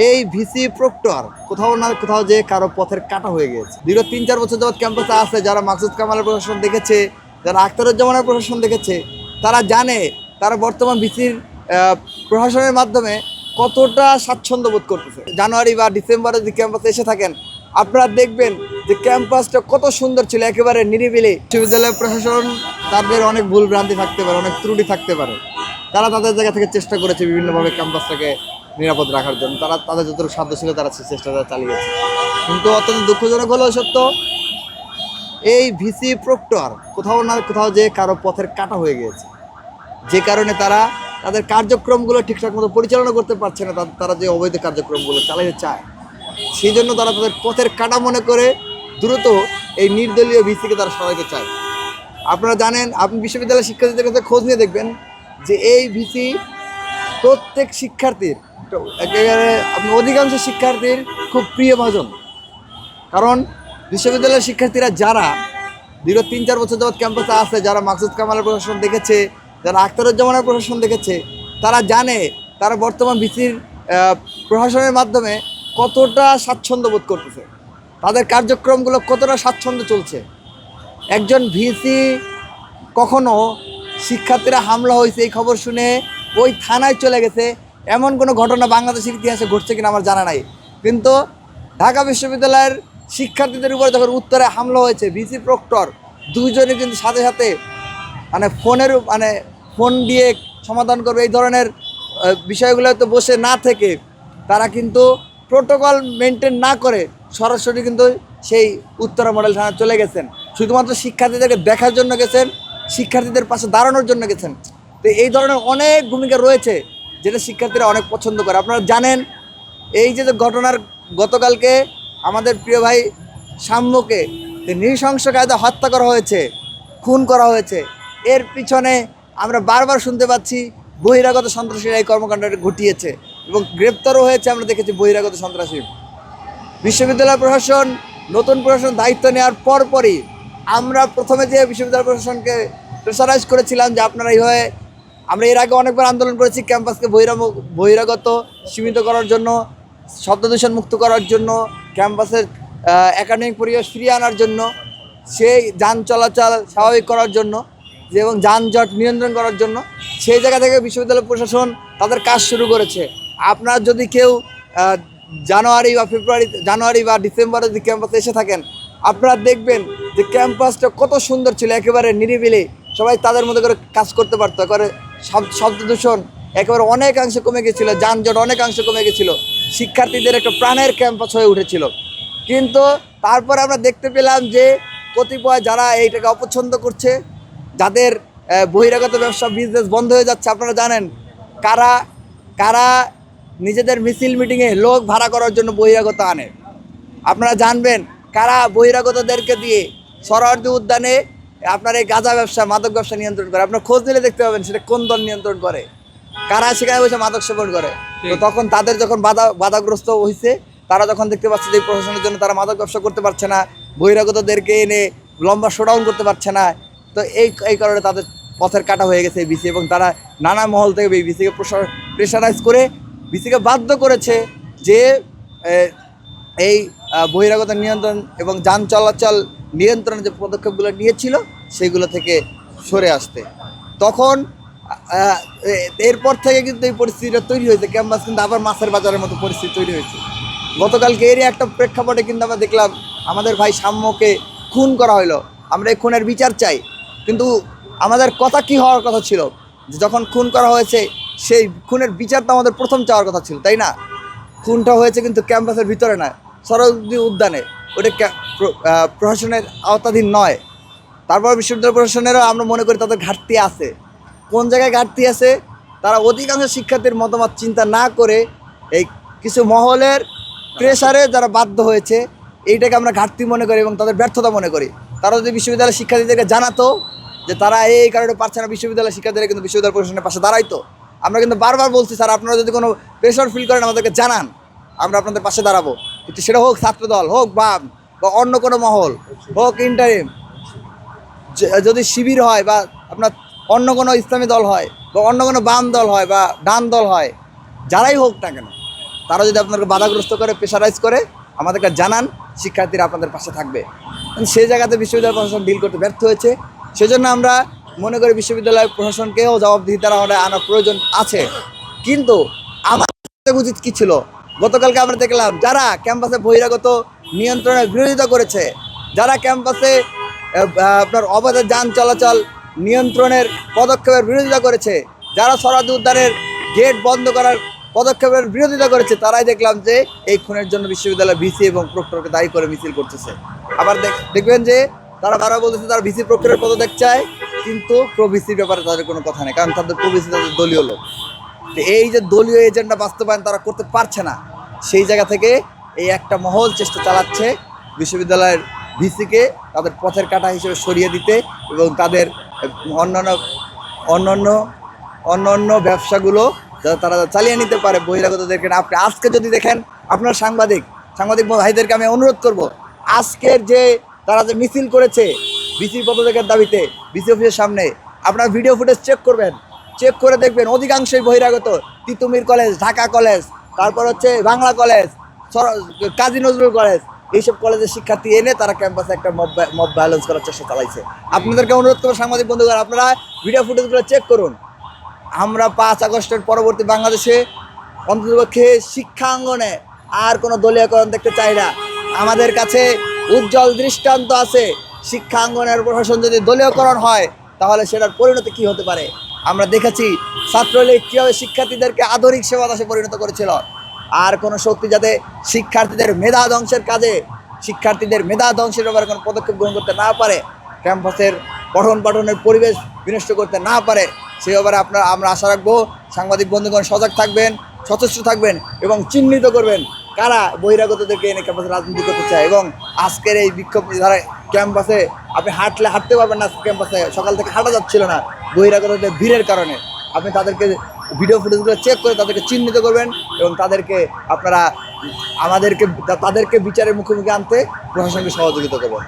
এই VC proctor কোথাও না কোথাও যে কারো পথের কাটা হয়ে গেছে। দীর্ঘ ৩-৪ বছর যাবৎ ক্যাম্পাসে আছে, যারা মাকসুদ কামালের প্রশাসন দেখেছে, যারা আখতারুজ্জামানের প্রশাসন দেখেছে, তারা জানে তারা বর্তমান ভিসির প্রশাসনের মাধ্যমে কতটা স্বাচ্ছন্দ্য বোধ করতেছে। জানুয়ারি বা ডিসেম্বরে যদি ক্যাম্পাসে এসে থাকেন, আপনারা দেখবেন যে ক্যাম্পাসটা কত সুন্দর ছিল, একেবারে নিরিবিলি। বিশ্ববিদ্যালয় প্রশাসন তাদের অনেক ভুল ভ্রান্তি থাকতে পারে, অনেক ত্রুটি থাকতে পারে। তারা তাদের জায়গা থেকে চেষ্টা করেছে বিভিন্নভাবে ক্যাম্পাসটাকে নিরাপদ রাখার জন্য। তারা তাদের যতটুকু সাধ্য ছিল তারা চেষ্টাটা চালিয়েছে। কিন্তু অত্যন্ত দুঃখজনক হলেও সত্য, এই ভিসি প্রক্টর কোথাও না কোথাও যে কারো পথের কাটা হয়ে গিয়েছে, যে কারণে তারা তাদের কার্যক্রমগুলো ঠিকঠাক মতো পরিচালনা করতে পারছে না। তারা যে অবৈধ কার্যক্রমগুলো চালাতে চায়, সেই জন্য তারা তাদের পথের কাটা মনে করে দ্রুত এই নির্দলীয় ভিসিকে তারা সরাইতে চায়। আপনারা জানেন, আপনি বিশ্ববিদ্যালয়ের শিক্ষার্থীদের কাছে খোঁজ নিয়ে দেখবেন যে এই ভিসি প্রত্যেক শিক্ষার্থীর, একেবারে আপনি অধিকাংশ শিক্ষার্থীর খুব প্রিয়ভাজন। কারণ বিশ্ববিদ্যালয়ের শিক্ষার্থীরা যারা দীর্ঘ ৩-৪ বছর যাবৎ ক্যাম্পাসে আছে, যারা মাকসুদ কামালের প্রশাসন দেখেছে, যারা আখতারুজ্জামানের প্রশাসন দেখেছে, তারা জানে তারা বর্তমান ভিসির প্রশাসনের মাধ্যমে কতটা স্বাচ্ছন্দ্য বোধ করতেছে, তাদের কার্যক্রমগুলো কতটা স্বাচ্ছন্দ্য চলছে। একজন ভিসি কখনো শিক্ষার্থীরা হামলা হয়েছে এই খবর শুনে ওই থানায় চলে গেছে, এমন কোনো ঘটনা বাংলাদেশের ইতিহাসে ঘটছে কিনা আমার জানা নাই। কিন্তু ঢাকা বিশ্ববিদ্যালয়ের শিক্ষার্থীদের উপরে যখন উত্তরে হামলা হয়েছে, ভিসি প্রক্টর দুইজনে কিন্তু সাথে সাথে ফোন দিয়ে সমাধান করবে এই ধরনের বিষয়গুলো তো বসে না থেকে তারা কিন্তু প্রোটোকল মেনটেন না করে সরাসরি কিন্তু সেই উত্তরা মডেল থানায় চলে গেছেন। শুধুমাত্র শিক্ষার্থীদেরকে দেখার জন্য গেছেন, শিক্ষার্থীদের পাশে দাঁড়ানোর জন্য গেছেন। তো এই ধরনের অনেক ভূমিকা রয়েছে যেটা শিক্ষার্থীরা অনেক পছন্দ করে। আপনারা জানেন, এই যে ঘটনার গতকালকে আমাদের প্রিয় ভাই সাম্যকে নৃশংস কায়দায় হত্যা করা হয়েছে, খুন করা হয়েছে, এর পিছনে আমরা বারবার শুনতে পাচ্ছি বহিরাগত সন্ত্রাসীরা এই কর্মকাণ্ডটা ঘটিয়েছে এবং গ্রেপ্তারও হয়েছে। আমরা দেখেছি বহিরাগত সন্ত্রাসী। বিশ্ববিদ্যালয় প্রশাসন, নতুন প্রশাসন দায়িত্ব নেওয়ার পরপরই আমরা প্রথমে যে বিশ্ববিদ্যালয় প্রশাসনকে প্রেসারাইজ করেছিলাম যে আপনারা এইভাবে, আমরা এর আগে অনেকবার আন্দোলন করেছি ক্যাম্পাসকে বহিরাগত সীমিত করার জন্য, শব্দদূষণ মুক্ত করার জন্য, ক্যাম্পাসের একাডেমিক পরিবেশ ফিরিয়ে আনার জন্য, সেই যান চলাচল স্বাভাবিক করার জন্য এবং যানজট নিয়ন্ত্রণ করার জন্য। সেই জায়গা থেকে বিশ্ববিদ্যালয় প্রশাসন তাদের কাজ শুরু করেছে। আপনার যদি কেউ জানুয়ারি বা ডিসেম্বরে যদি ক্যাম্পাসে এসে থাকেন, আপনারা দেখবেন যে ক্যাম্পাসটা কত সুন্দর ছিল, একেবারে নিরিবিলি। সবাই তাদের মধ্যে করে কাজ করতে পারতো, একেবারে শব্দদূষণ একেবারে অনেকাংশে কমে গেছিলো, যানজট অনেকাংশে কমে গেছিলো, শিক্ষার্থীদের একটা প্রাণের ক্যাম্পাস হয়ে উঠেছিল। কিন্তু তারপরে আমরা দেখতে পেলাম যে কতিপয় যারা এইটাকে অপছন্দ করছে, যাদের বহিরাগত ব্যবসা বিজনেস বন্ধ হয়ে যাচ্ছে, আপনারা জানেন কারা কারা নিজেদের মিছিল মিটিংয়ে লোক ভাড়া করার জন্য বহিরাগত আনে। আপনারা জানবেন কারা বহিরাগতদেরকে দিয়ে সরোয়ার্দী উদ্যানে আপনার এই গাঁজা ব্যবসা, মাদক ব্যবসা নিয়ন্ত্রণ করে। আপনার খোঁজ নিলে দেখতে পাবেন সেটা কোন দল নিয়ন্ত্রণ করে, কারা সেখানে বসে মাদক সেবন করে। তো তখন তাদের যখন বাধাগ্রস্ত হয়েছে, তারা যখন দেখতে পাচ্ছে যে প্রশাসনের জন্য তারা মাদক ব্যবসা করতে পারছে না, বহিরাগতদেরকে এনে লম্বা শোডাউন করতে পারছে না, তো এই কারণে তাদের পথের কাটা হয়ে গেছে এই ভিসি। এবং তারা নানা মহল থেকে এই ভিসিকে প্রেশারাইজ করে ভিসিকে বাধ্য করেছে যে এই বহিরাগত নিয়ন্ত্রণ এবং যান চলাচল নিয়ন্ত্রণের যে পদক্ষেপগুলো নিয়েছিল সেগুলো থেকে সরে আসতে। তখন এরপর থেকে কিন্তু এই পরিস্থিতিটা তৈরি হয়েছে, ক্যাম্পাস কিন্তু আবার মাছের বাজারের মতো পরিস্থিতি তৈরি হয়েছে। গতকালকে এরই একটা প্রেক্ষাপটে কিন্তু আমরা দেখলাম আমাদের ভাই সাম্যকে খুন করা হলো। আমরা এই খুনের বিচার চাই, কিন্তু আমাদের কথা কি হওয়ার কথা ছিল যে যখন খুন করা হয়েছে সেই খুনের বিচারটা আমাদের প্রথম চাওয়ার কথা ছিল, তাই না? খুনটা হয়েছে কিন্তু ক্যাম্পাসের ভিতরে নয়, সরোয়ার্দী উদ্যানে, ওটা প্রশাসনের আওতাধীন নয়। তারপর বিশ্ববিদ্যালয় প্রশাসনেরও আমরা মনে করি তাদের ঘাটতি আছে। কোন জায়গায় ঘাটতি আছে? তারা অধিকাংশ শিক্ষার্থীর মতামত চিন্তা না করে এই কিছু মহলের প্রেসারে যারা বাধ্য হয়েছে, এইটাকে আমরা ঘাটতি মনে করি এবং তাদের ব্যর্থতা মনে করি। তারা যদি বিশ্ববিদ্যালয়ের শিক্ষার্থীদেরকে জানাতো যে তারা এই কারণে পারছে না, বিশ্ববিদ্যালয়ের শিক্ষার্থীরা কিন্তু বিশ্ববিদ্যালয় প্রশাসনের পাশে দাঁড়াইতো। আমরা কিন্তু বারবার বলছি, স্যার আপনারা যদি কোনো প্রেশার ফিল করেন আমাদেরকে জানান, আমরা আপনাদের পাশে দাঁড়াবো। কিন্তু সেটা হোক ছাত্রদল, হোক বাম, বা অন্য কোনো মহল, হোক ইন্টারিম, যদি শিবির হয় বা আপনার অন্য কোনো ইসলামী দল হয় বা অন্য কোনো বাম দল হয় বা ডান দল হয়, যারাই হোক না কেন, তারা যদি আপনাকে বাধাগ্রস্ত করে, প্রেশারাইজ করে, আমাদেরকে জানান, শিক্ষার্থীরা আপনাদের পাশে থাকবে। সেই জায়গাতে বিশ্ববিদ্যালয় প্রশাসন ডিল করতে ব্যর্থ হয়েছে। সেজন্য আমরা মনে করি বিশ্ববিদ্যালয় প্রশাসনকেও জবাবদিহিতার আমাদের আনার প্রয়োজন আছে। কিন্তু আমাদের উচিত কী ছিল? গতকালকে আমরা দেখলাম যারা ক্যাম্পাসে বহিরাগত নিয়ন্ত্রণের বিরোধিতা করেছে, যারা ক্যাম্পাসে আপনার অবাধ যান চলাচল নিয়ন্ত্রণের পদক্ষেপের বিরোধিতা করেছে, যারা সরাসরি উদ্যানের গেট বন্ধ করার পদক্ষেপের বিরোধিতা করেছে, তারাই দেখলাম যে এই খুনের জন্য বিশ্ববিদ্যালয় ভিসি এবং প্রক্টরকে দায়ী করে মিছিল করতেছে। আবার দেখবেন যে তারা বারবার বলতেছে তারা ভিসি প্রক্টরের পদত্যাগ চায়, কিন্তু প্রভিসির ব্যাপারে তাদের কোনো কথা নেই, কারণ তাদের প্রভিসি তাদের দলীয় লোক। তো এই যে দলীয় এজেন্ডা বাস্তবায়ন তারা করতে পারছে না, সেই জায়গা থেকে এই একটা মহল চেষ্টা চালাচ্ছে বিশ্ববিদ্যালয়ের ভিসিকে তাদের পথের কাঁটা হিসেবে সরিয়ে দিতে এবং তাদের অন্যান্য ব্যবসাগুলো তারা চালিয়ে নিতে পারে বহিরাগতদেরকে। আপনি আজকে যদি দেখেন, আপনার সাংবাদিক ভাইদেরকে আমি অনুরোধ করব, আজকের যে তারা যে মিছিল করেছে ভিসি পদত্যাগের দাবিতে ভিসি অফিসের সামনে, আপনার ভিডিও ফুটেজ চেক করবেন, চেক করে দেখবেন অধিকাংশই বহিরাগত। তিতুমির কলেজ, ঢাকা কলেজ, তারপর হচ্ছে বাংলা কলেজ, কাজী নজরুল কলেজ, এইসব কলেজের শিক্ষার্থী এনে তারা ক্যাম্পাসে একটা মব ভায়োলেন্স করার চেষ্টা চালাইছে। আপনাদেরকে অনুরোধ করবো সাংবাদিক বন্ধুগণ, আপনারা ভিডিও ফুটেজগুলো চেক করুন। আমরা 5 আগস্টের পরবর্তী বাংলাদেশে অন্ততপক্ষে শিক্ষাঙ্গনে আর কোনো দলীয়করণ দেখতে চাই না। আমাদের কাছে উজ্জ্বল দৃষ্টান্ত আছে, শিক্ষাঙ্গনের প্রশাসন যদি দলীয়করণ হয় তাহলে সেটার পরিণতি কী হতে পারে। আমরা দেখেছি ছাত্রলীগ কীভাবে শিক্ষার্থীদেরকে আধুনিক সেবা দাসে পরিণত করেছিল। আর কোনো শক্তি যাতে শিক্ষার্থীদের মেধা ধ্বংসের ব্যাপারে কোনো পদক্ষেপ গ্রহণ করতে না পারে, ক্যাম্পাসের পঠন পাঠনের পরিবেশ বিনষ্ট করতে না পারে, সেই ব্যাপারে আমরা আশা রাখবো সাংবাদিক বন্ধুগণ সজাগ থাকবেন, সচেষ্ট থাকবেন এবং চিহ্নিত করবেন কারা বহিরাগতদেরকে এনে ক্যাম্পাসে রাজনীতি করতে চায়। এবং আজকের এই বিক্ষোভ ধারা ক্যাম্পাসে আপনি হাঁটতে পারবেন না, ক্যাম্পাসে সকাল থেকে হাঁটা যাচ্ছিল না বহিরাগতদের ভিড়ের কারণে। আপনি তাদেরকে ভিডিও ফুটেজগুলো চেক করে তাদেরকে চিহ্নিত করবেন এবং তাদেরকে বিচারের মুখোমুখি আনতে প্রশাসনকে সহযোগিতা করবেন।